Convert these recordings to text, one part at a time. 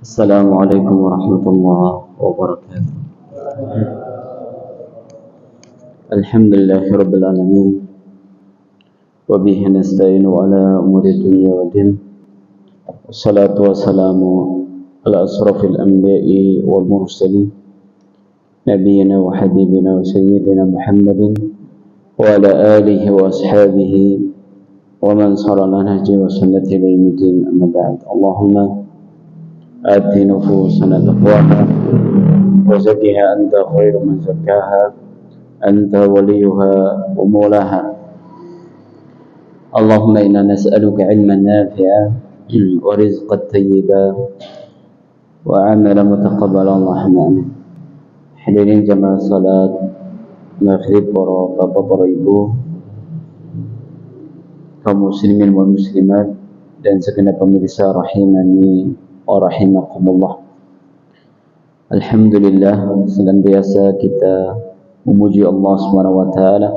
السلام عليكم ورحمة الله وبركاته. الحمد لله رب العالمين، وبه نستعين على أمور الدنيا والدين، والصلاة والسلام على أشرف الأنبياء والمرسلين، نبينا وحبيبنا وسيدنا محمد وعلى آله وأصحابه ومن صار على نهجه وسنته إلى يوم الدين. أما بعد، اللهم آت نفوسنا تقواها وزكها أنت خير من زكاها أنت وليها ومولاها. اللهم إنا نسألك علما نافعا ورزقا طيبا وعملا متقبلا، اللهم آمين. Hadirin jamaah salat maghrib, para bapak, para ibu, kaum muslimin wal muslimat, dan segenap pemirsa rahimani wa rahimakumullah. Alhamdulillah, senantiasa kita memuji Allah Subhanahu wa taala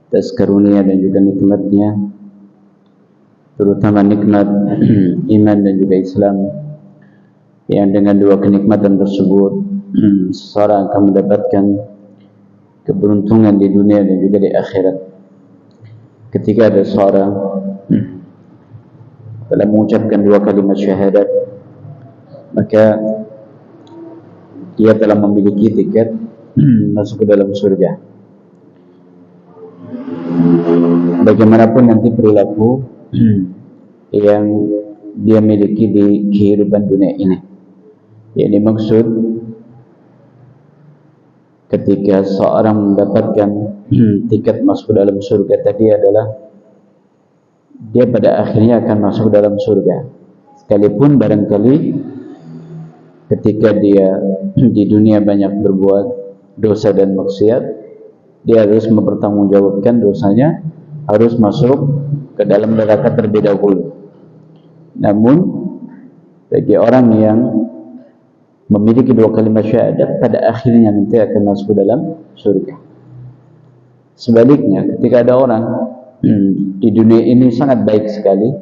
atas karunia dan juga nikmatnya, terutama nikmat iman dan juga Islam, yang dengan dua kenikmatan tersebut seseorang akan mendapatkan keberuntungan di dunia dan juga di akhirat. Ketika ada seorang telah mengucapkan dua kalimat syahadat, maka dia telah memiliki tiket masuk ke dalam surga. Bagaimanapun nanti perilaku yang dia miliki di kehidupan dunia ini, yang dimaksud ketika seorang mendapatkan tiket masuk ke dalam surga tadi adalah dia pada akhirnya akan masuk ke dalam surga, sekalipun barangkali ketika dia di dunia banyak berbuat dosa dan maksiat, dia harus mempertanggungjawabkan dosanya, harus masuk ke dalam neraka terlebih dahulu. Namun bagi orang yang memiliki dua kalimat syahadat, pada akhirnya nanti akan masuk ke dalam surga. Sebaliknya, ketika ada orang di dunia ini sangat baik sekali,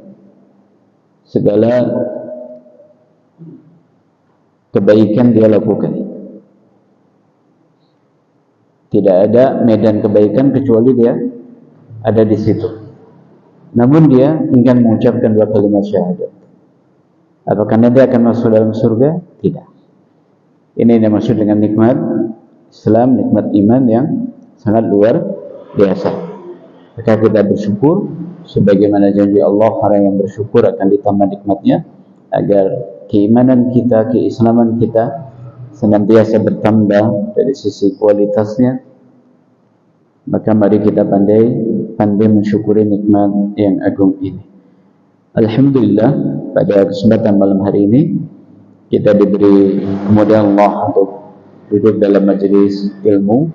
segala kebaikan dia lakukan, tidak ada medan kebaikan kecuali dia ada di situ, namun dia enggan mengucapkan dua kalimat syahadat. Apakah dia akan masuk dalam surga? Tidak. Ini yang dimaksud dengan nikmat Islam, nikmat iman yang sangat luar biasa. Maka kita bersyukur, sebagaimana janji Allah, orang yang bersyukur akan ditambah nikmatnya, agar keimanan kita, keislaman kita senantiasa bertambah dari sisi kualitasnya. Maka mari kita pandai mensyukuri nikmat yang agung ini. Alhamdulillah, pada kesempatan malam hari ini kita diberi kemudahan Allah untuk duduk dalam majelis ilmu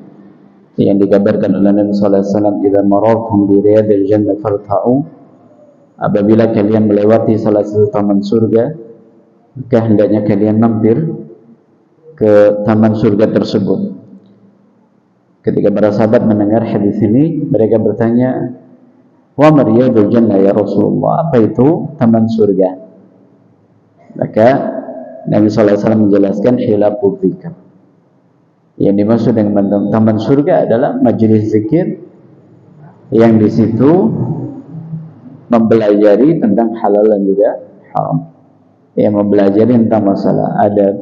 yang dikabarkan oleh Nabi sallallahu alaihi wasallam, "Idza marartum bi riyadil jannah farta'u." Apabila kalian melewati salah satu taman surga, maka hendaknya kalian mampir ke taman surga tersebut. Ketika para sahabat mendengar hadis ini, mereka bertanya, "Wa ma riyadul jannah ya Rasulullah?" Apa itu taman surga? Maka Nabi sallallahu alaihi wasallam menjelaskan, "Hilaqu dzikr." Yang dimaksud dengan taman surga adalah majelis zikir yang di situ mempelajari tentang halal dan juga haram, yang mempelajari tentang masalah adat,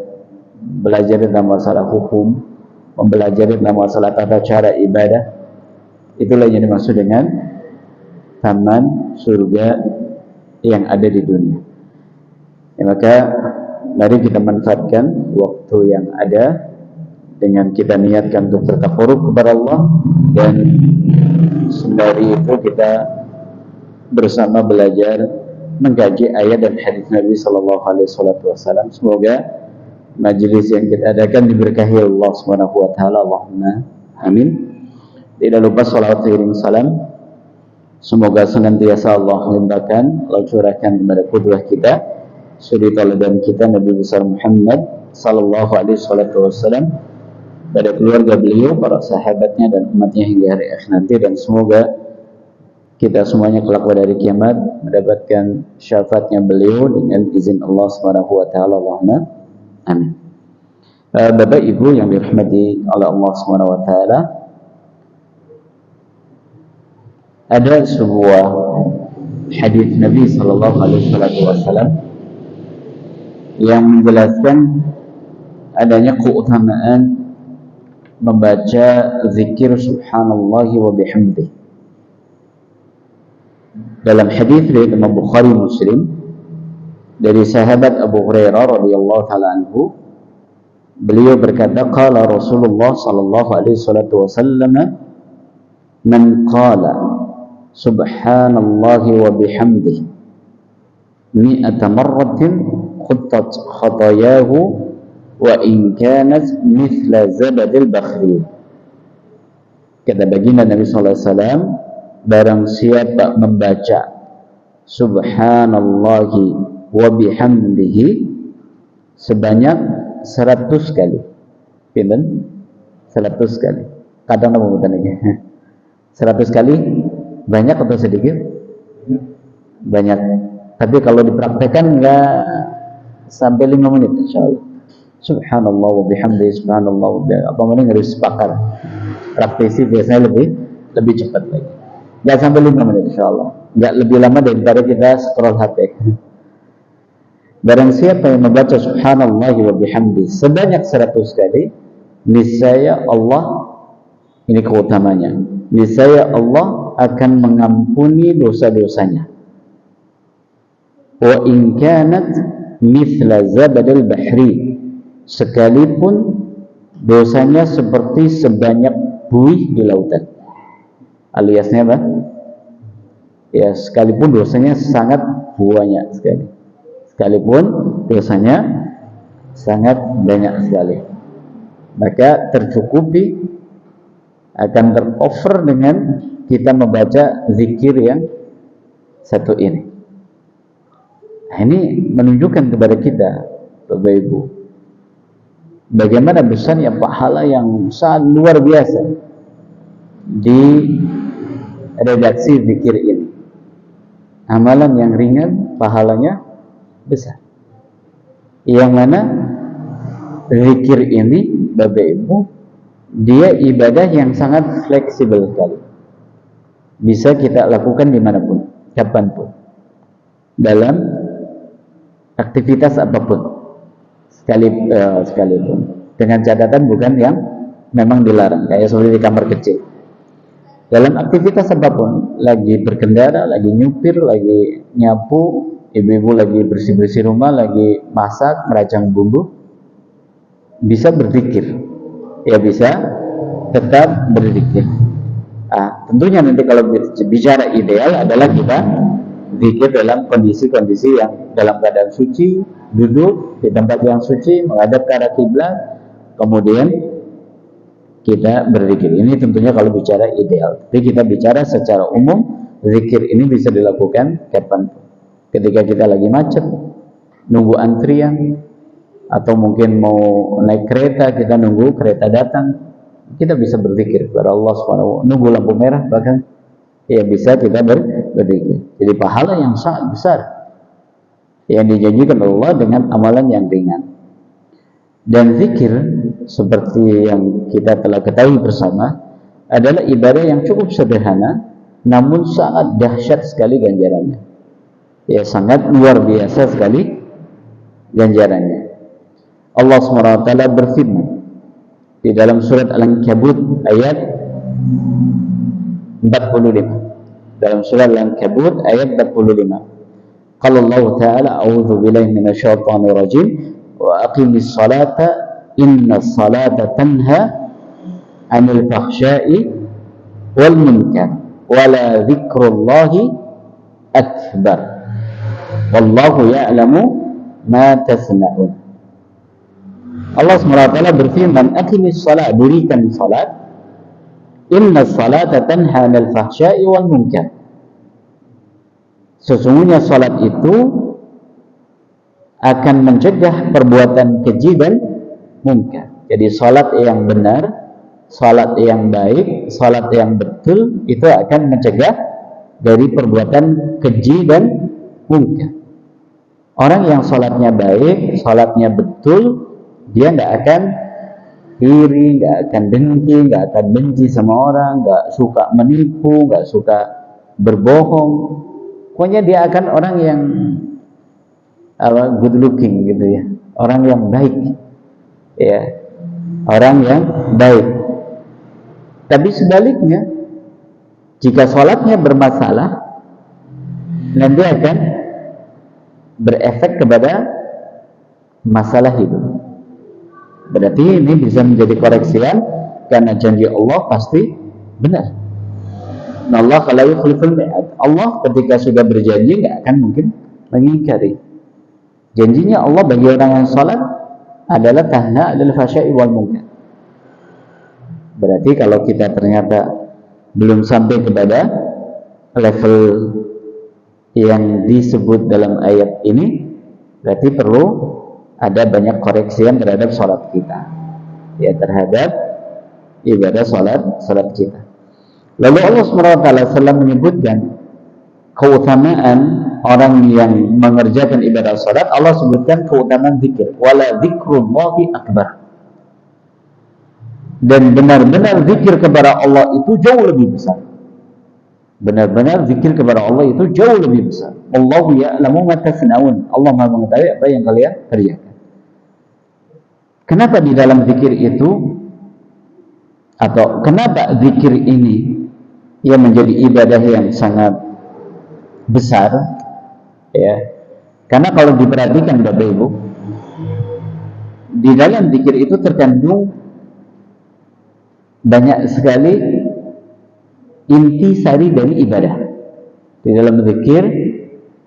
belajar tentang masalah hukum, mempelajari tentang masalah tata cara ibadah. Itulah yang dimaksud dengan taman surga yang ada di dunia. Ya, maka mari kita manfaatkan waktu yang ada dengan kita niatkan untuk bertakarrub kepada Allah, dan sembari itu kita bersama belajar mengkaji ayat dan hadis Nabi sallallahu alaihi wasallam. Semoga majelis yang kita adakan diberkahi Allah Subhanahu wa taala. Allahumma amin. Tidak lupa salawat dan salam semoga senantiasa Allah limpahkan, Allah curahkan kepada qudwah kita, suri teladan kita, Nabi besar Muhammad sallallahu alaihi wasallam, pada keluarga beliau, para sahabatnya, dan umatnya hingga hari akhir nanti. Dan semoga kita semuanya kelak pada hari kiamat mendapatkan syafaatnya beliau dengan izin Allah Subhanahu wa taala. Allahumma amin. Bapak Ibu yang dirahmati oleh Allah Subhanahu wa taala, ada sebuah hadis Nabi sallallahu alaihi wasallam yang menjelaskan adanya keutamaan membaca zikir subhanallah wa bihamdih. Dalam hadis riwayat Imam Bukhari Muslim dari sahabat Abu Hurairah radhiyallahu taala anhu, beliau berkata, qala Rasulullah sallallahu alaihi wasallam, man qala subhanallahi wa bihamdihi mi'ata marratin khuttat khatayahu wa in kanat mithla zabadil bakhri. Kata baginda Nabi sallallahu alaihi wasallam, barang siapa membaca subhanallahi wa bihamdihi sebanyak 100 kali. Pinten? 100 kali. Kadang nama bukan lagi. 100 kali banyak atau sedikit? Banyak. Tapi kalau dipraktekkan enggak sampai 5 menit insyaallah. Subhanallah wa bihamdihi, subhanallah wa bihamdihi. Apa mending harus sepakat. Praktisi biasanya lebih cepat lagi. Enggak sampai 5 menit insyaallah. Enggak lebih lama daripada kita scroll HP. Barang siapa yang membaca subhanallah wa bihamdihi sebanyak 100 kali, niscaya Allah, ini keutamanya, niscaya Allah akan mengampuni dosa-dosanya. Wa in kanat mithla zabadil bahri, sekalipun dosanya seperti sebanyak buih di lautan. Aliasnya apa? Ya, sekalipun dosanya sangat banyak sekali. Sekalipun dosanya sangat banyak sekali, maka tercukupi, akan tercover dengan kita membaca zikir yang satu ini. Nah, ini menunjukkan kepada kita, Bapak Ibu, bagaimana besarnya pahala yang sangat luar biasa di redaksi zikir ini. Amalan yang ringan pahalanya besar. Yang mana zikir ini, Bapak Ibu, dia ibadah yang sangat fleksibel sekali. Bisa kita lakukan dimanapun, kapanpun, dalam aktivitas apapun, sekalipun. Dengan catatan bukan yang memang dilarang, kayak seperti di kamar kecil. Dalam aktivitas apapun, lagi berkendara, lagi nyupir, lagi nyapu, ibu-ibu lagi bersih-bersih rumah, lagi masak, meracang bumbu, bisa berzikir. Ya, bisa tetap berzikir. Tentunya nanti kalau bicara ideal adalah kita zikir dalam kondisi-kondisi yang dalam keadaan suci, duduk di tempat yang suci, menghadap ke arah kiblat, kemudian kita berzikir. Ini tentunya kalau bicara ideal. Tapi kita bicara secara umum, zikir ini bisa dilakukan kapanpun. Ketika kita lagi macet, nunggu antrian, atau mungkin mau naik kereta, kita nunggu kereta datang, kita bisa berzikir kepada Allah SWT. Nunggu lampu merah bahkan, ya bisa kita berzikir. Jadi pahala yang sangat besar yang dijanjikan Allah dengan amalan yang ringan. Dan zikir seperti yang kita telah ketahui bersama adalah ibadah yang cukup sederhana, namun sangat dahsyat sekali ganjarannya. Ya, sangat luar biasa sekali ganjarannya. Allah SWT berfirman di dalam surat Al-Ankabut ayat 45. Dalam surat Al-Ankabut ayat 45. Qala Allah Ta'ala, a'udzu billahi minasyaitonir rajim, wa aqimis salata innas salata tanha 'anil fahsya'i wal munkar wa la dzikrullahi akbar. Wallahu ya'lamu ma tasna'un. Allah SWT berfirman, aqimis salat, dirikan salat, inna salata tanha 'anil fahsya'i wal munkar. Sesungguhnya salat itu akan mencegah perbuatan keji dan munkar. Jadi salat yang benar, salat yang baik, salat yang betul itu akan mencegah dari perbuatan keji dan mungkar. Orang yang sholatnya baik, sholatnya betul, dia tidak akan iri, nggak akan dengki, nggak akan benci sama orang, nggak suka menipu, nggak suka berbohong. Pokoknya dia akan orang yang good looking gitu ya, orang yang baik, ya, orang yang baik. Tapi sebaliknya, jika sholatnya bermasalah, nanti akan berefek kepada masalah hidup. Berarti ini bisa menjadi koreksian karena janji Allah pasti benar. Allah la yukhliful mi'ad. Allah ketika sudah berjanji nggak akan mungkin mengingkari. Janjinya Allah bagi orang yang salat adalah tanha 'anil fahsya'i wal munkar. Berarti kalau kita ternyata belum sampai kepada level yang disebut dalam ayat ini, berarti perlu ada banyak koreksian terhadap sholat kita, ya, terhadap ibadah sholat kita. Lalu Allah SWT menyebutkan keutamaan orang yang mengerjakan ibadah sholat. Allah sebutkan keutamaan zikir, wala zikrullahi akbar, dan benar-benar zikir kepada Allah itu jauh lebih besar. Benar-benar zikir kepada Allah itu jauh lebih besar. Allahu ya'lamu ma tasna'un. Allah Maha mengetahui apa yang kalian kerjakan. Kenapa di dalam zikir itu, atau kenapa zikir ini ia menjadi ibadah yang sangat besar, ya? Karena kalau diperhatikan Bapak Ibu, di dalam zikir itu terkandung banyak sekali intisari dari ibadah. Di dalam zikir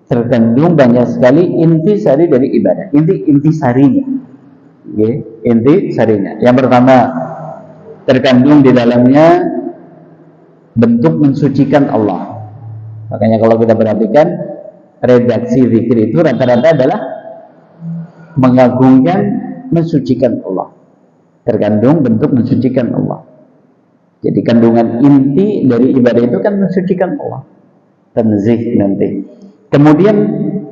terkandung banyak sekali intisari dari ibadah. Intisarinya, okay? Intisarinya. Yang pertama, terkandung di dalamnya bentuk mensucikan Allah. Makanya kalau kita perhatikan redaksi zikir itu rata-rata adalah mengagungkan, mensucikan Allah. Terkandung bentuk mensucikan Allah. Jadi kandungan inti dari ibadah itu kan mensucikan Allah, tanzih nanti. Kemudian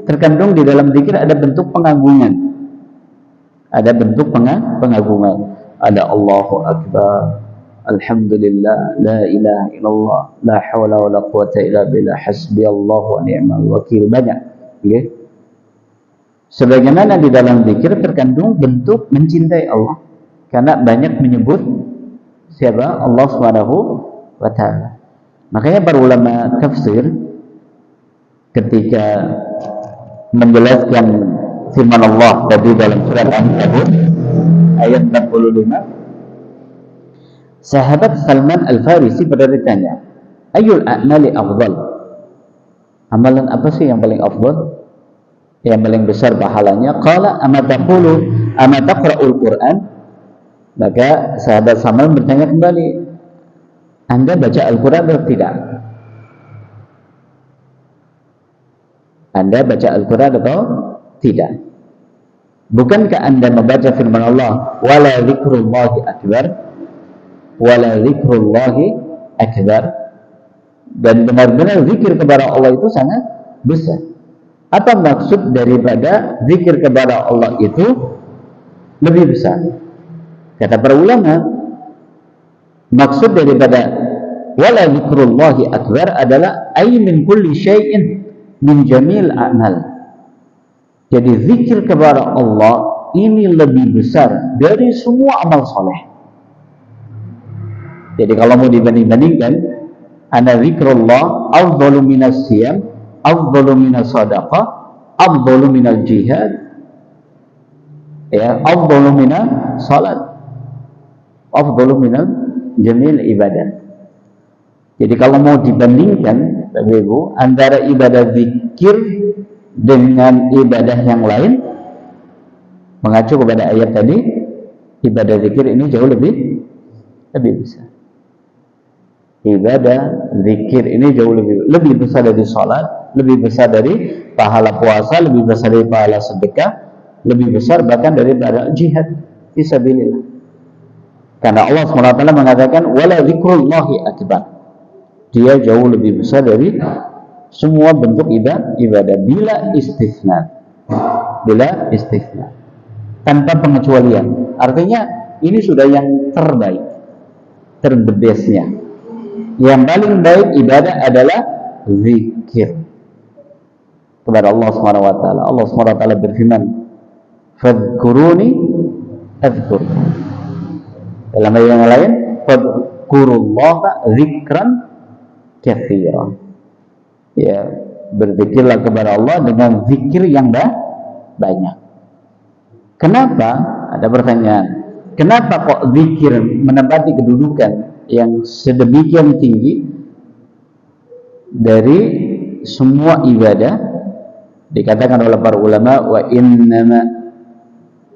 terkandung di dalam zikir ada bentuk pengagungan, ada bentuk pengagungan. Ada Allahu Akbar, Alhamdulillah, La ilaha illallah, La hawla wa la quwata illa billah, Hasbiyallahu wa ni'mal wakil. Banyak, okay? Sebagaimana di dalam zikir terkandung bentuk mencintai Allah, karena banyak menyebut siapa? Allah Subhanahu wa ta'ala. Makanya para ulama tafsir ketika menjelaskan firman Allah tadi dalam surat Al-Ankabut ayat 45, sahabat Salman Al-Farisi pada ditanya, ayyul a'mali afdal? Amalan apa sih yang paling afdal? Yang paling besar pahalanya? Qala ama taqra'ul Qur'an? Maka sahabat Salman bertanya kembali, Anda baca Al-Quran atau tidak? Anda baca Al-Quran atau tidak? Bukankah Anda membaca firman Allah, wala zikrullahi akbar, wala zikrullahi akbar, dan benar-benar zikir kepada Allah itu sangat besar. Apa maksud daripada zikir kepada Allah itu lebih besar? Kata para ulama, maksud daripada wala zikrullahi akbar adalah ay min kulli syai'in min jamil a'mal. Jadi zikir kepada Allah ini lebih besar dari semua amal soleh. Jadi kalau mau dibanding-bandingkan, ana zikrullah afdalu minas siyam, afdalu minas sadaqah, afdalu minal jihad, ya, afdalu minas salat, afdalu minal jamil ibadah. Jadi kalau mau dibandingkan Bapak Ibu antara ibadah zikir dengan ibadah yang lain, mengacu kepada ayat tadi, ibadah zikir ini jauh lebih besar. Ibadah zikir ini jauh lebih besar dari salat, lebih besar dari pahala puasa, lebih besar dari pahala sedekah, lebih besar bahkan daripada jihad fisabilillah. Karena Allah SWT mengatakan wala zikrullahi akbar, dia jauh lebih besar dari semua bentuk ibadah bila istisna tanpa pengecualian. Artinya ini sudah yang terbaik, terbedesnya. Yang paling baik ibadah adalah zikir kepada Allah Subhanahu wa taala. Allah Subhanahu wa taala berfirman, "Fadhkuruni adzkurkum." Dalam ayat yang lain, "Fadhkurullaha dzikran katsiran." Ya, berzikirlah kepada Allah dengan zikir yang banyak. Kenapa? Ada pertanyaan. Kenapa kok zikir menempati kedudukan yang sedemikian tinggi dari semua ibadah? Dikatakan oleh para ulama, wa innama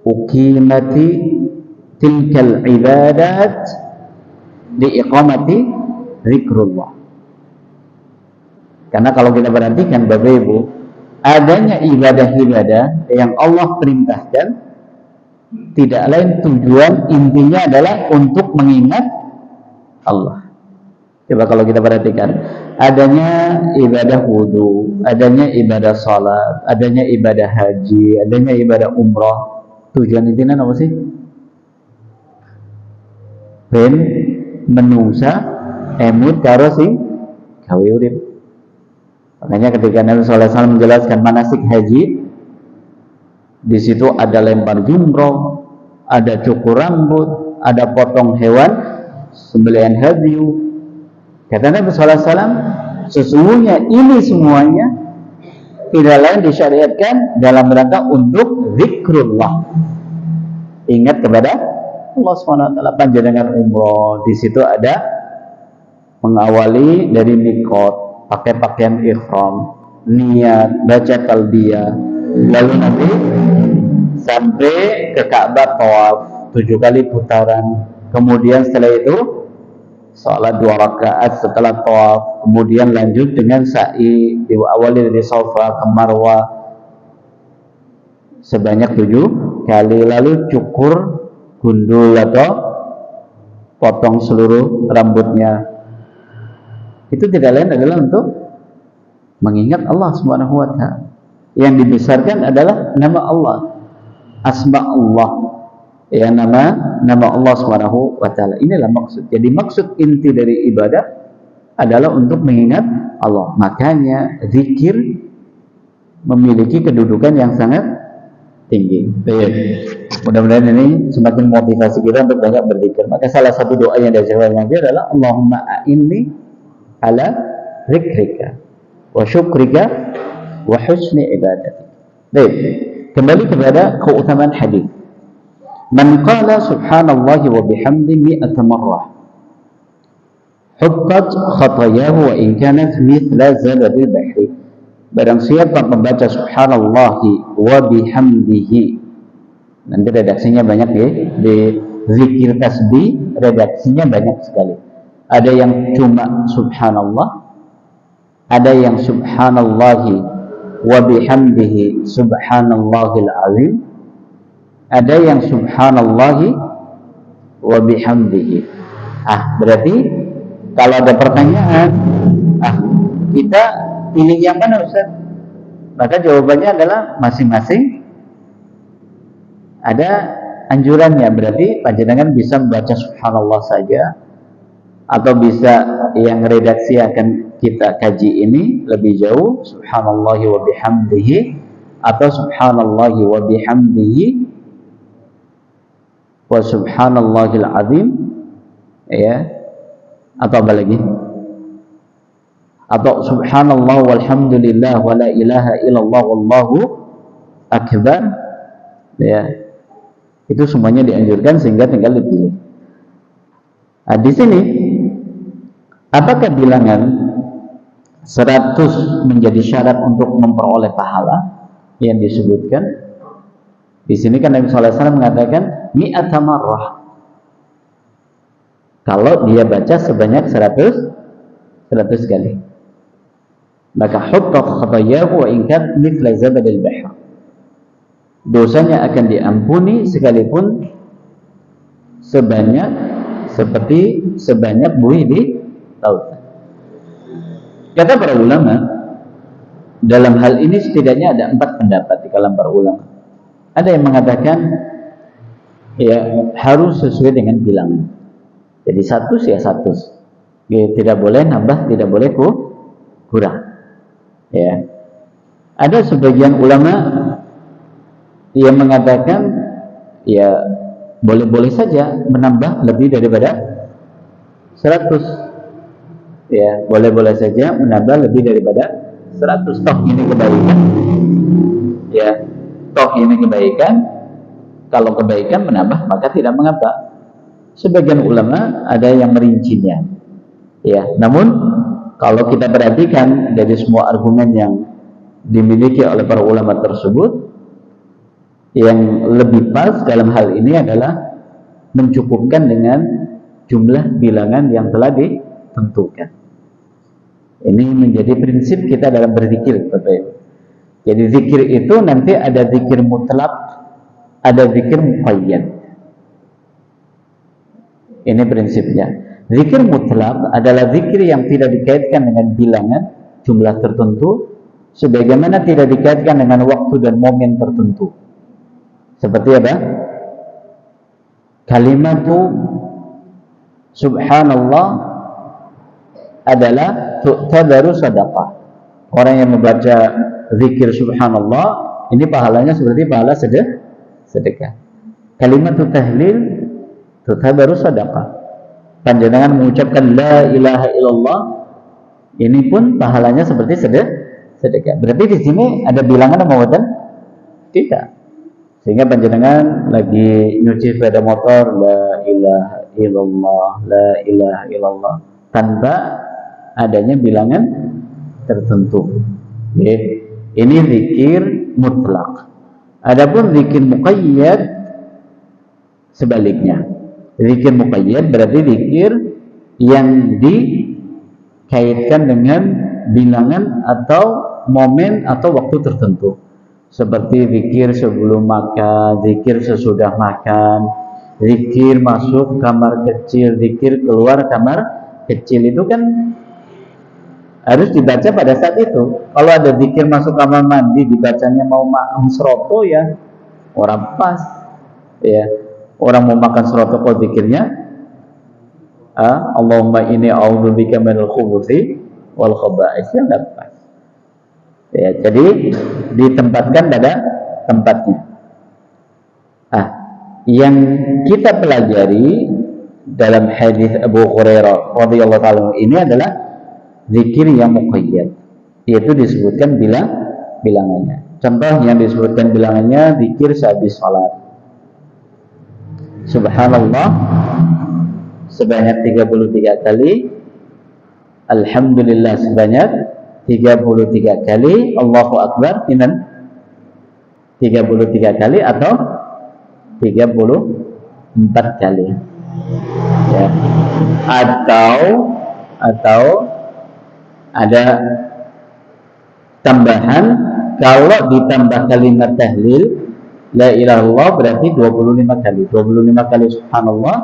uqimati tilkal ibadat liiqamati zikrullah. Karena kalau kita perhatikan Bapak Ibu, adanya ibadah-ibadah yang Allah perintahkan tidak lain tujuan intinya adalah untuk mengingat Allah. Coba kalau kita perhatikan, adanya ibadah wudhu, adanya ibadah salat, adanya ibadah haji, adanya ibadah umrah, tujuan intinya apa sih? Ben menungsa emut karo sing gawe urip. Makanya ketika Nabi SAW menjelaskan manasik haji, di situ ada lempar jumroh, ada cukur rambut, ada potong hewan, sembelihan hadyu. Kata Nabi SAW, sesungguhnya ini semuanya tidak lain disyariatkan dalam rangka untuk zikrullah. Ingat kepada Allah SWT. Panjenengan umroh, di situ ada mengawali dari mikot, pakai pakaian ihram, niat, baca talbiyah, lalu nanti sampai ke Ka'bah tawaf 7 kali putaran. Kemudian setelah itu salat 2 rakaat setelah tawaf, kemudian lanjut dengan sa'i, diawali dari Safa ke Marwah sebanyak 7 kali, lalu cukur gundul atau potong seluruh rambutnya. Itu tidak lain adalah untuk mengingat Allah Subhanahu wa taala. Yang dibesarkan adalah nama Allah, asma Allah, ya, nama Allah Subhanahu wa taala. Inilah maksud. Jadi maksud inti dari ibadah adalah untuk mengingat Allah. Makanya zikir memiliki kedudukan yang sangat tinggi. Baik. Mudah-mudahan ini semakin motivasi kita untuk banyak berzikir. Maka salah satu doa yang diajarkan Nabi adalah Allahumma a'inni ala zikrika wa syukrika wa husni ibadatik. Baik. Kembali kepada keutamaan hadis. Man qala subhanallahi wa bihamdi mi'ata marrah huttat khatayahu wa in kanat mithla zabadil bahri. Barang siapa membaca subhanallahi wa bihamdihi, nanti redaksinya banyak ya, di zikir tasbih redaksinya banyak sekali. Ada yang cuma subhanallah, ada yang subhanallahi wa bihamdihi subhanallahil azim, ada yang subhanallahi wa bihamdihi. Berarti kalau ada pertanyaan, kita pilih yang mana Ustaz? Maka jawabannya adalah masing-masing ada anjurannya. Berarti panjenengan bisa membaca subhanallah saja, atau bisa yang redaksi akan kita kaji ini lebih jauh, subhanallahi wa bihamdihi, atau subhanallahi wa bihamdihi wa subhanallahil azim, ya, atau apa lagi, atau subhanallah walhamdulillah wa la ilaha illallah wallahu akbar, ya. Itu semuanya dianjurkan sehingga tinggal dipilih. Di sini apakah bilangan 100 menjadi syarat untuk memperoleh pahala yang disebutkan? Di sini kan Nabi SAW mengatakan mi'ata marrah. Kalau dia baca sebanyak 100 kali. Maka huttat khatayahu wa in kanat mithla zabadil bahr. Dosanya akan diampuni sekalipun sebanyak buih di lautan. Kata para ulama, dalam hal ini setidaknya ada 4 pendapat di kalangan para ulama. Ada yang mengatakan ya harus sesuai dengan bilangan. Jadi 100 ya 100. Ya, tidak boleh nambah, tidak boleh kurang. Ya. Ada sebagian ulama yang mengatakan ya boleh-boleh saja menambah lebih daripada 100. Ya, boleh-boleh saja menambah lebih daripada 100. Toh ini kebaikan. Ya, toh ini kebaikan. Kalau kebaikan menambah maka tidak mengapa. Sebagian ulama ada yang merincinya. Ya, namun kalau kita perhatikan dari semua argumen yang dimiliki oleh para ulama tersebut, yang lebih pas dalam hal ini adalah mencukupkan dengan jumlah bilangan yang telah ditentukan. Ini menjadi prinsip kita dalam berzikir, Bapak Ibu. Jadi zikir itu nanti ada zikir mutlak, ada zikir muqayyad. Ini prinsipnya. Zikir mutlak adalah zikir yang tidak dikaitkan dengan bilangan jumlah tertentu, sebagaimana tidak dikaitkan dengan waktu dan momen tertentu. Seperti apa? Kalimatu subhanallah adalah tu'tabaru sadaqah. Orang yang membaca zikir subhanallah ini pahalanya seperti pahala sedekah. Kalimat tahlil tu'tabaru sadaqah. Panjenengan mengucapkan la ilaha illallah ini pun pahalanya seperti sedekah. Berarti di sini ada bilangan apa bukan? Tidak. Sehingga panjenengan lagi nyuci sepeda motor la ilaha illallah, la ilaha illallah tanpa adanya bilangan tertentu. Ini zikir mutlak. Adapun zikir muqayyad sebaliknya. Zikir muqayyad berarti zikir yang dikaitkan dengan bilangan atau momen atau waktu tertentu. Seperti zikir sebelum makan, zikir sesudah makan, zikir masuk kamar kecil, zikir keluar kamar kecil, itu kan harus dibaca pada saat itu. Kalau ada zikir masuk kamar mandi dibacanya mau makan seroto ya orang pas. Ya, orang mau makan seroto kok zikirnya Allahumma inni a'udzubika minal khubuthi wal khaba'is, ya enggak pas. Ya, jadi ditempatkan pada tempatnya. Yang kita pelajari dalam hadis Abu Hurairah radhiyallahu ta'ala ini adalah zikir yang muqayyad, yaitu disebutkan bilangannya. Contoh yang disebutkan bilangannya zikir sehabis salat. Subhanallah sebanyak 33 kali, alhamdulillah sebanyak 33 kali, Allahu Akbar 33 kali atau 34 kali. Ya. Atau ada tambahan, kalau ditambah kalimat tahlil la ilaha illallah berarti 25 kali. 25 kali subhanallah,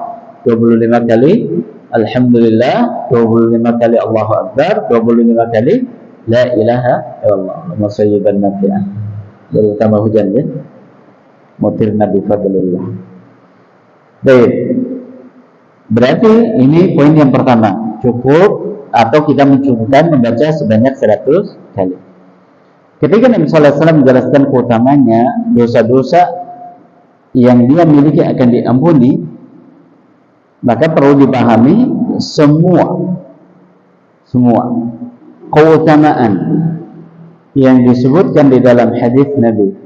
25 kali alhamdulillah, 25 kali Allahu Akbar, 25 kali la ilaha illallah. Allahumma sayyiban nafi'an. Jadi tambah hujan ya. Mutir nabi fadlillah. Baik. Berarti ini poin yang pertama, cukup atau kita mencukupkan membaca sebanyak 100 kali. Ketika Nabi sallallahu alaihi wasallam menjelaskan keutamanya dosa-dosa yang dia miliki akan diampuni, maka perlu dipahami semua keutamaan yang disebutkan di dalam hadis Nabi.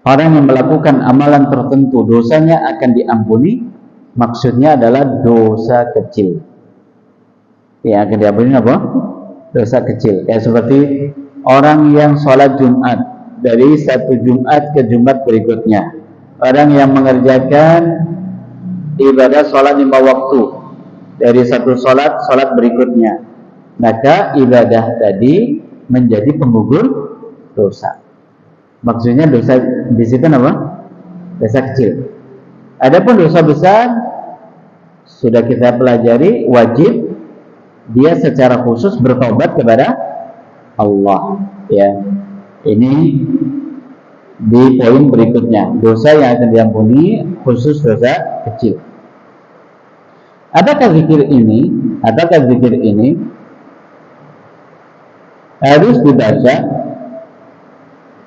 Orang yang melakukan amalan tertentu dosanya akan diampuni, maksudnya adalah dosa kecil. Ya, akan diampuni apa? Dosa kecil. Ya, seperti orang yang sholat Jumat dari satu Jumat ke Jumat berikutnya. Orang yang mengerjakan ibadah sholat 5 waktu dari satu sholat berikutnya, maka ibadah tadi menjadi penggugur dosa. Maksudnya dosa di situ apa? Dosa kecil. Adapun dosa besar sudah kita pelajari, wajib dia secara khusus bertobat kepada Allah. Ya, ini di poin berikutnya, dosa yang akan diampuni khusus dosa kecil. Apakah zikir ini harus dibaca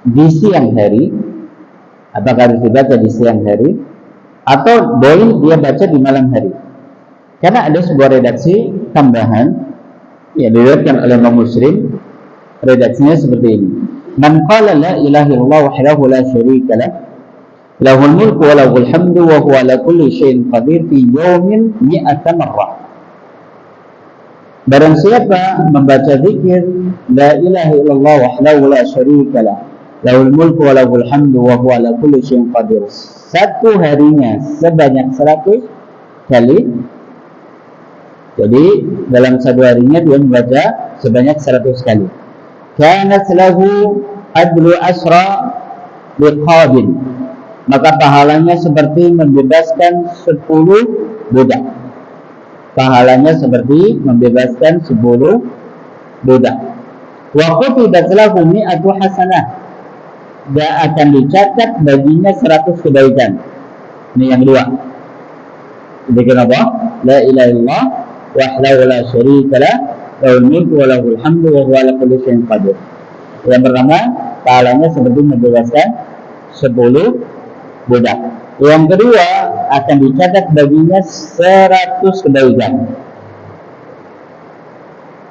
di siang hari? Apakah harus dibaca di siang hari atau boleh dia baca di malam hari? Karena ada sebuah redaksi tambahan yang diriwayatkan oleh Imam Muslim. Redaksinya seperti ini: Man qala la ilaha illallah wahdahu la syarika lah, lahul mulku wa lahul hamdu wa huwa ala kulli syai'in qadir fi yawmin mi'ata marrah. Barang siapa membaca zikir la ilaha illallah wahdahu la syarika lah, lahul mulku wa lahul hamdu wa huwa ala kulli syai'in qadir, satu harinya sebanyak 100 kali. Jadi dalam satu harinya dia membaca sebanyak 100 kali. Kanat lahu adlu asra liqabin, maka pahalanya seperti membebaskan 10 budak. Pahalanya seperti membebaskan 10 budak. Wa kutibat lahu mi'atu hasanah, dan akan dicatat baginya 100 kebaikan. Ini yang kedua. Zikir apa? La ilaha illallah wahdahu la syarika lah, lahul mulku wa lahul hamdu wa huwa ala kulli syai'in qadir. Yang pertama, pahalanya seperti membebaskan 10 budak. Yang kedua, akan dicatat baginya 100 kebaikan.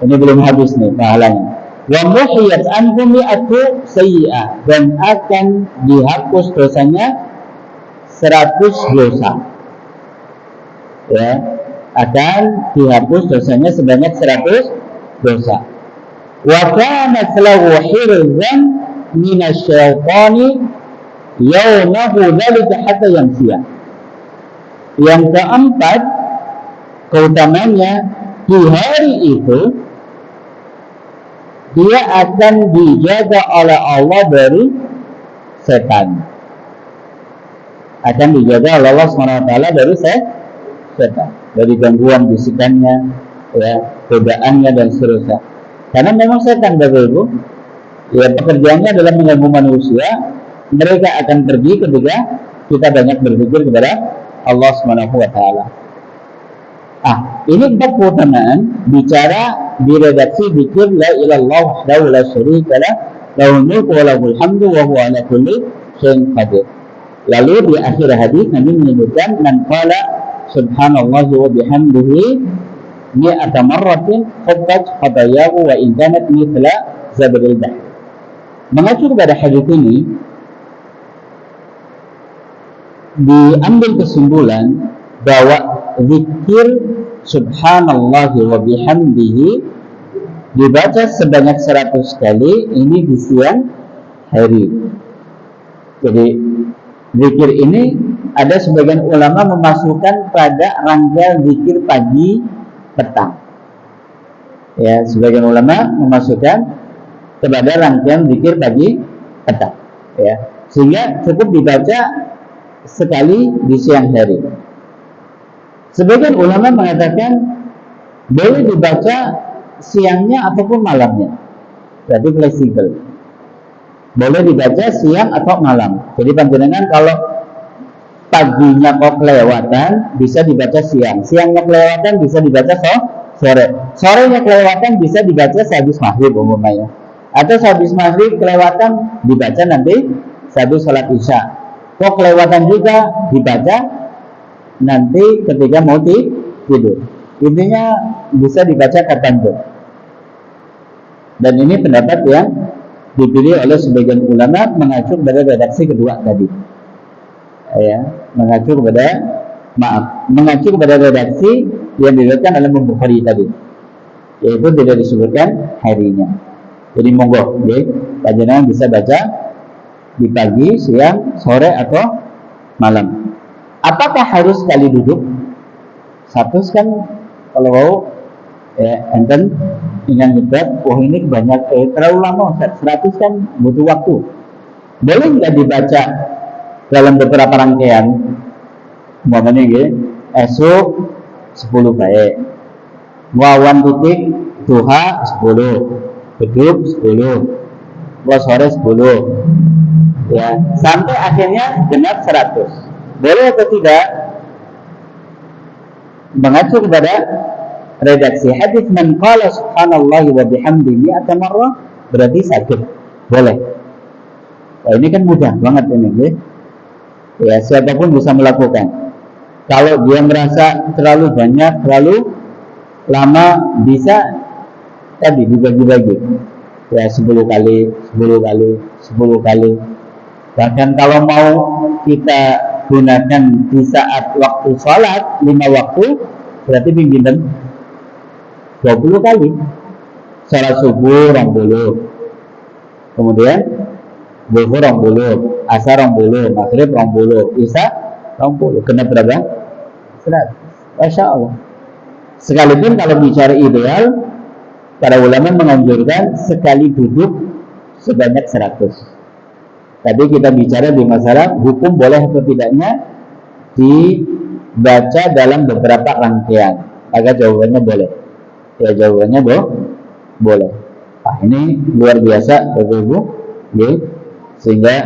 Ini belum habis nih pahalanya. Wa muhiyat anhu mi'atu sayyi'ah, dan akan dihapus dosanya 100 dosa. Ya, akan dihapus dosanya sebanyak 100 dosa. Wa kana lahu hirzan minasyaitani yaumahu dzalika hatta yamsiya. Yang keempat, keutamanya di hari itu dia akan dijaga oleh Allah dari setan. Akan dijaga oleh Allah SWT dari setan, dari gangguan bisikannya, ya, godaannya dan seterusnya. Karena memang setan, Bapak Ibu, ya, pekerjaannya adalah mengganggu manusia. Mereka akan pergi ketika kita banyak berzikir kepada Allah SWT. Ini 4 keutamaan bicara di redaksi zikir la ilallah wahdahu la syarika lah, lahul mulku wa lahul hamdu wa huwa ala kulli syai'in qadir. Lalu di akhir hadis Nabi menyebutkan man qala subhanallah wa bihamdihi mi'ata marratin khaffat khatayahu wa in kanat mithla zabadil bahr. Mengacu kepada hadis ini, diambil kesimpulan bahwa zikir subhanallah wa bihamdihi dibaca sebanyak 100 kali ini di siang hari. Jadi zikir ini ada sebagian ulama memasukkan pada rangkaian zikir pagi petang. Ya, sebagian ulama memasukkan kepada rangkaian zikir pagi petang. Ya, sehingga cukup dibaca sekali di siang hari. Sebagian ulama mengatakan boleh dibaca siangnya ataupun malamnya, berarti fleksibel. Boleh dibaca siang atau malam. Jadi panjenengan kalau paginya kok kelewatan bisa dibaca siang, siangnya kelewatan bisa dibaca sore, sorenya kelewatan bisa dibaca sehabis maghrib umumnya, atau sehabis maghrib kelewatan dibaca nanti sehabis sholat isya. Kok kelewatan juga dibaca nanti ketika mau tidur. Intinya bisa dibaca kapanpun. Dan ini pendapat yang dipilih oleh sebagian ulama mengacu pada redaksi kedua tadi. Ya, mengacu kepada redaksi yang diriwayatkan oleh Bukhari tadi, yaitu tidak disebutkan harinya. Jadi monggo, panjenengan bisa baca di pagi, siang, sore atau malam. Apakah harus sekali duduk? 100 kan kalau mau enten ingin nyebat, ini banyak terlalu lama, 100 kan butuh waktu. Boleh nggak dibaca dalam beberapa rangkaian? Umpamanya esok 10 baik, wawan titik duha 10, beduk 10, puas sore 10, ya, sampai akhirnya genap 100. Boleh atau tidak? Mengacu kepada redaksi hadis man qala subhanallah wa bihamdihi mi'ata marrah, berarti sakit. Boleh. Wah, ini kan mudah banget ini, ya. Ya, siapapun bisa melakukan. Kalau dia merasa terlalu banyak, terlalu lama, bisa tadi dibagi-bagi. Ya, 10 kali, 10 kali, 10 kali. Bahkan kalau mau kita gunakan di saat waktu sholat 5 waktu, berarti pimpinan 20 kali. Sholat subuh 20, kemudian zuhur 20, asar 20, maghrib 20, isya 20. Kena berapa? 100. Masya Allah. Sekalipun kalau bicara ideal, para ulama menganjurkan sekali duduk sebanyak 100. Tapi kita bicara di masalah hukum boleh atau tidaknya dibaca dalam beberapa rangkaian. Maka jawabannya boleh. Ya, jawabannya boleh. Nah, ini luar biasa Bapak Ibu, ya. Sehingga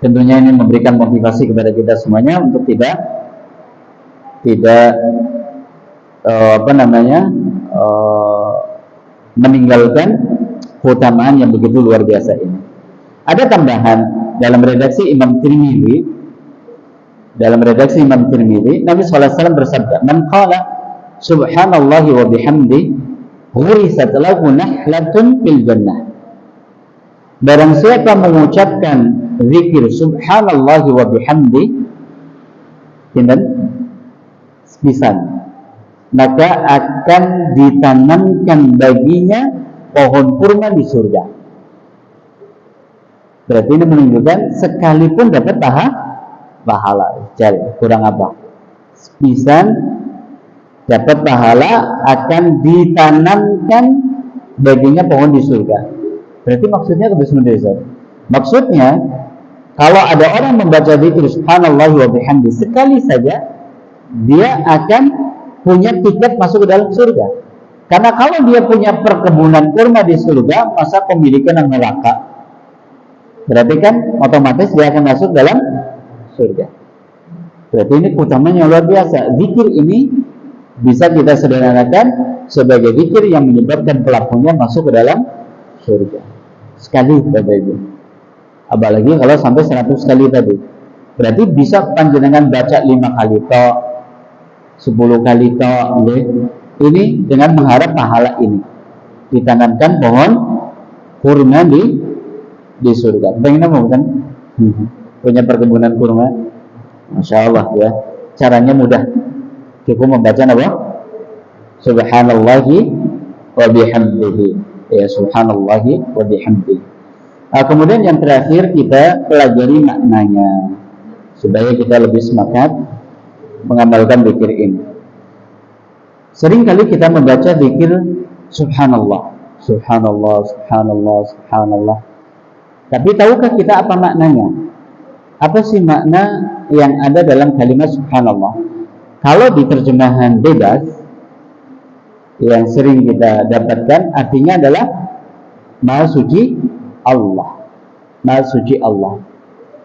tentunya ini memberikan motivasi kepada kita semuanya untuk tidak meninggalkan keutamaan yang begitu luar biasa ini. Ada tambahan dalam redaksi Imam Tirmidzi. Nabi SAW bersabda, man qala subhanallahi wa bihamdi ghurisat lahu nahlatun fil jannah. Barang siapa mengucapkan zikir subhanallahi wa bihamdi sepisan, maka akan ditanamkan baginya pohon kurma di surga. Berarti ini menunjukkan sekalipun dapat pahala. Jadi kurang apa? Sepisan dapat pahala, akan ditanamkan baginya pohon di surga. Berarti maksudnya maksudnya kalau ada orang membaca zikir subhanallah wa bihamdi sekali saja, dia akan punya tiket masuk ke dalam surga. Karena kalau dia punya perkebunan kurma di surga, masa pemilikan neraka. Berarti kan otomatis dia akan masuk dalam surga. Berarti ini utamanya luar biasa. Zikir ini bisa kita sederhanakan sebagai zikir yang menyebabkan pelakunya masuk ke dalam surga. Sekali, Bapak Ibu. Apalagi kalau sampai 100 kali tadi. Berarti bisa panjenengan baca 5 kali tok, 10 kali tok, ini dengan mengharap pahala ini. Ditanamkan pohon kurma di surga. Pengen apa bukan? Punya perkebunan kurma. Masya Allah, ya. Caranya mudah. Cukup membaca apa? Subhanallahi wa bihamdihi. Ya, subhanallahi wa bihamdihi. Nah, kemudian yang terakhir kita pelajari maknanya supaya kita lebih semangat mengamalkan zikir ini. Sering kali kita membaca zikir subhanallah, subhanallah, subhanallah, subhanallah. Tapi tahukah kita apa maknanya? Apa sih makna yang ada dalam kalimat subhanallah? Kalau di terjemahan bebas yang sering kita dapatkan, artinya adalah Maha Suci Allah. Maha Suci Allah.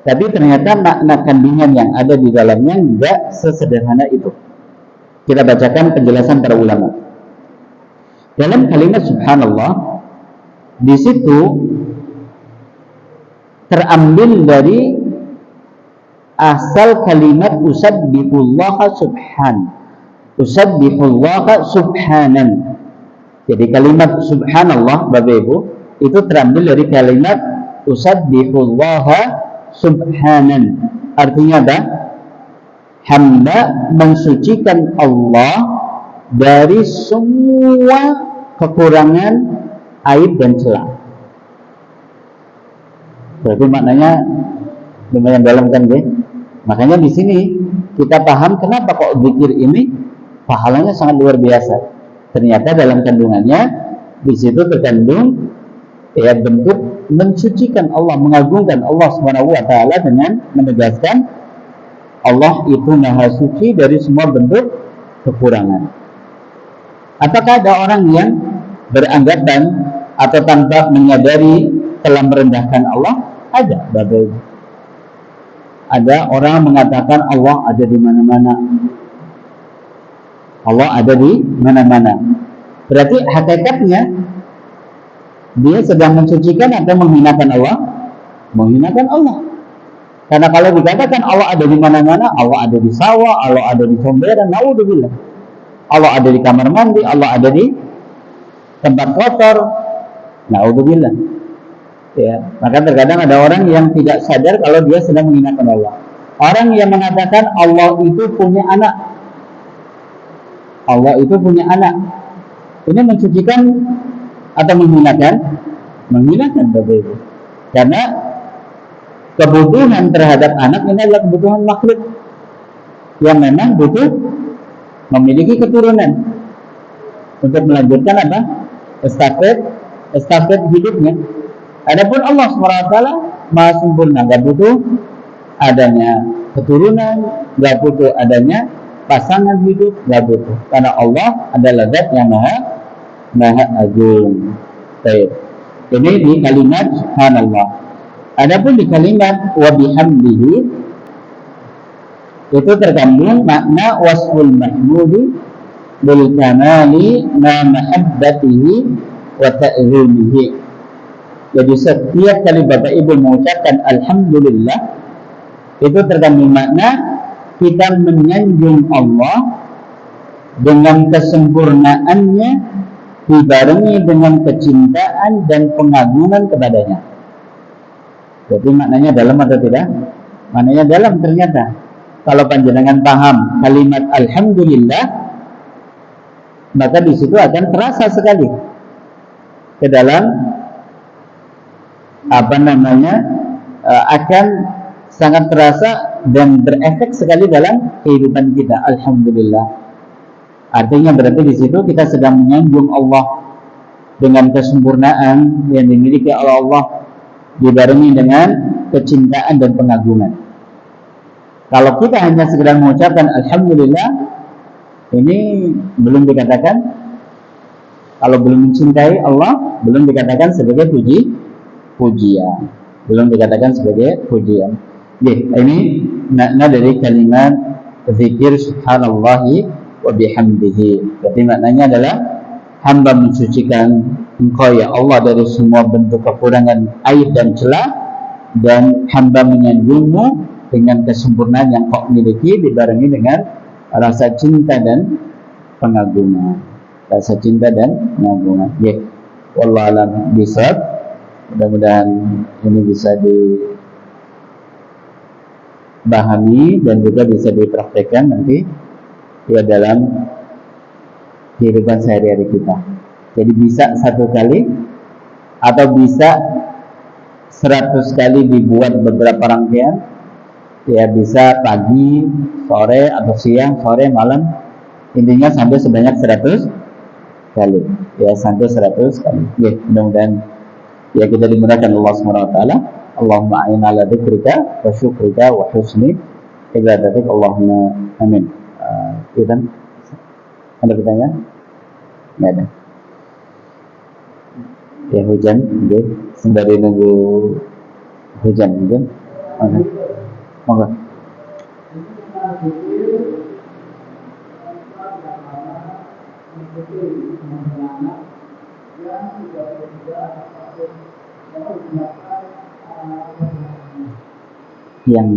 Tapi ternyata makna kandungan yang ada di dalamnya tidak sesederhana itu. Kita bacakan penjelasan para ulama. Dalam kalimat subhanallah, di situ terambil dari asal kalimat usabbihullaha subhanan. Jadi kalimat subhanallah Bapak Ibu itu terambil dari kalimat usabbihullaha subhanan. Artinya apa? Hamba mensucikan Allah dari semua kekurangan, aib dan celah. Berarti maknanya lumayan dalam kan, ya? Makanya di sini kita paham kenapa kok zikir ini pahalanya sangat luar biasa. Ternyata dalam kandungannya di situ terkandung ya bentuk mensucikan Allah, mengagungkan Allah Subhanahu wa taala dengan menegaskan Allah itu maha suci dari semua bentuk kekurangan. Apakah ada orang yang beranggapan atau tanpa menyadari telah merendahkan Allah? Ada, Bapak Ibu. Ada orang mengatakan Allah ada di mana-mana. Allah ada di mana-mana. Berarti hakikatnya dia sedang mensucikan atau menghinakan Allah? Menghinakan Allah. Karena kalau dikatakan Allah ada di mana-mana, Allah ada di sawah, Allah ada di comberan, naudzubillah. Allah ada di kamar mandi, Allah ada di tempat kotor, naudzubillah. Ya, maka terkadang ada orang yang tidak sadar kalau dia sedang menghinakan Allah. Orang yang mengatakan Allah itu punya anak, Allah itu punya anak, ini mensucikan atau menghinakan? Menghinakan, Bapak Ibu. Karena kebutuhan terhadap anak ini adalah kebutuhan makhluk yang memang butuh memiliki keturunan untuk melanjutkan apa? Estafet hidupnya. Adapun Allah SWT Maha sempurna, gak butuh adanya keturunan, gak butuh adanya pasangan hidup, gak butuh. Karena Allah adalah zat yang maha agung. Baik. Ini di kalimat subhanallah. Adapun di kalimat wa bihamdihi itu terkandung makna wasful mahmudi bil kamali ma mahabbatihi wa ta'zimihi. Jadi setiap kali Bapak Ibu mengucapkan alhamdulillah itu terkandung makna kita menyanjung Allah dengan kesempurnaannya dibarengi dengan kecintaan dan pengagungan kepadanya. Jadi maknanya dalam atau tidak? Maknanya dalam ternyata. Kalau panjenengan paham kalimat alhamdulillah, maka di situ akan terasa sekali ke dalam akan sangat terasa dan berefek sekali dalam kehidupan kita. Alhamdulillah. Artinya berarti di situ kita sedang menyanjung Allah dengan kesempurnaan yang dimiliki oleh Allah dibarengi dengan kecintaan dan pengagungan. Kalau kita hanya sekedar mengucapkan alhamdulillah, ini belum dikatakan, kalau belum mencintai Allah, belum dikatakan sebagai pujian. Belum dikatakan sebagai pujian. Ini makna dari kalimat zikir subhanallahi wa bihamdihi. Berarti maknanya adalah hamba mensucikan Engkau ya Allah dari semua bentuk kekurangan, aib dan celah, dan hamba menyanjungmu dengan kesempurnaan yang Kau miliki dibarengi dengan rasa cinta dan pengagungan. Rasa cinta dan pengagungan. Wallahu a'lam bishawab. Mudah-mudahan ini bisa dipahami dan juga bisa dipraktekkan nanti ya dalam kehidupan sehari-hari kita. Jadi bisa satu kali atau bisa 100 kali dibuat beberapa rangkaian, ya bisa pagi, sore, atau siang, sore, malam, intinya sampai sebanyak 100 kali, ya sampai 100 kali. Ya, mudah-mudahan ya kita dimudahkan Allah SWT. Allahumma a'inna ala dzikrika wa syukrika wa husni ibadatik. Allahumma amin. Kita ada pertanyaan? Nggak ada. Ya hujan, sembari nunggu hujan. Monggo. Yang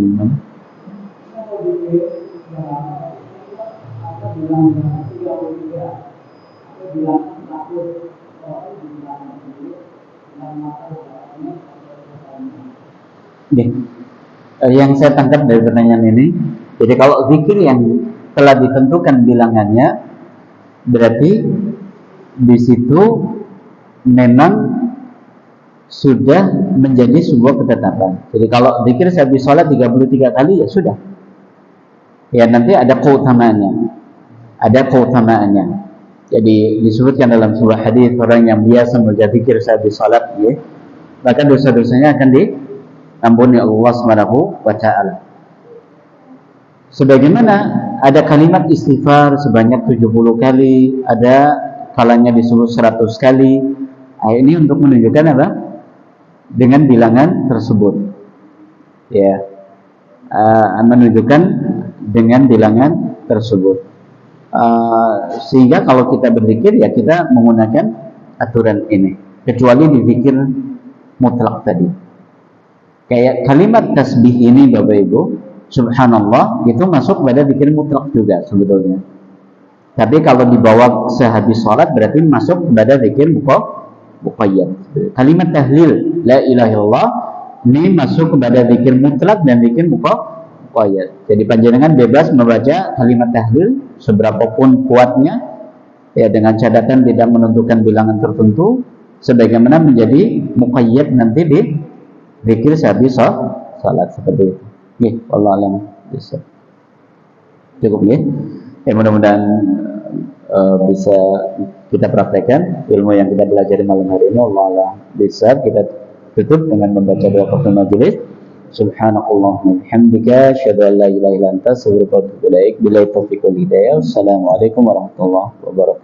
yang saya tangkap dari pertanyaan ini, jadi kalau zikir yang telah ditentukan bilangannya, berarti di situ memang sudah menjadi sebuah ketetapan. Jadi kalau zikir saya habis sholat 33 kali ya sudah. Ya nanti ada keutamaannya. Ada keutamaannya. Jadi disebutkan dalam sebuah hadis, orang yang biasa membaca zikir saya habis sholat, ya, maka dosa-dosanya akan diampuni Allah Subhanahu wa taala. Sebagaimana ada kalimat istighfar sebanyak 70 kali, ada kalanya disebut 100 kali, Ini untuk menunjukkan apa? Dengan bilangan tersebut. Ya. Menunjukkan dengan bilangan tersebut. Sehingga kalau kita berzikir ya kita menggunakan aturan ini. Kecuali di zikir mutlak tadi. Kayak kalimat tasbih ini Bapak Ibu, subhanallah itu masuk pada zikir mutlak juga sebetulnya. Tapi kalau dibawa sehabis sholat berarti masuk pada zikir muqayyad. Kalimat tahlil la ilaha illallah ini masuk kepada zikir mutlak dan zikir muqayyad. Jadi panjenengan bebas membaca kalimat tahlil seberapapun kuatnya ya, dengan catatan tidak menentukan bilangan tertentu sebagaimana menjadi muqayyad nanti di zikir sehabis salat seperti itu. Nggih, wallahu alam bisa. Cukup nggih. Ya mudah-mudahan bisa kita praktekkan ilmu yang kita pelajari malam hari ini. Wallahu alam bisa. Kita tutup dengan membaca doa kafaratul majelis. Subhanakallahumma bihamdika asyhadu an la ilaha illa anta astaghfiruka wa atubu ilaik. Billahi taufiq wal hidayah. Assalamualaikum warahmatullahi wabarakatuh.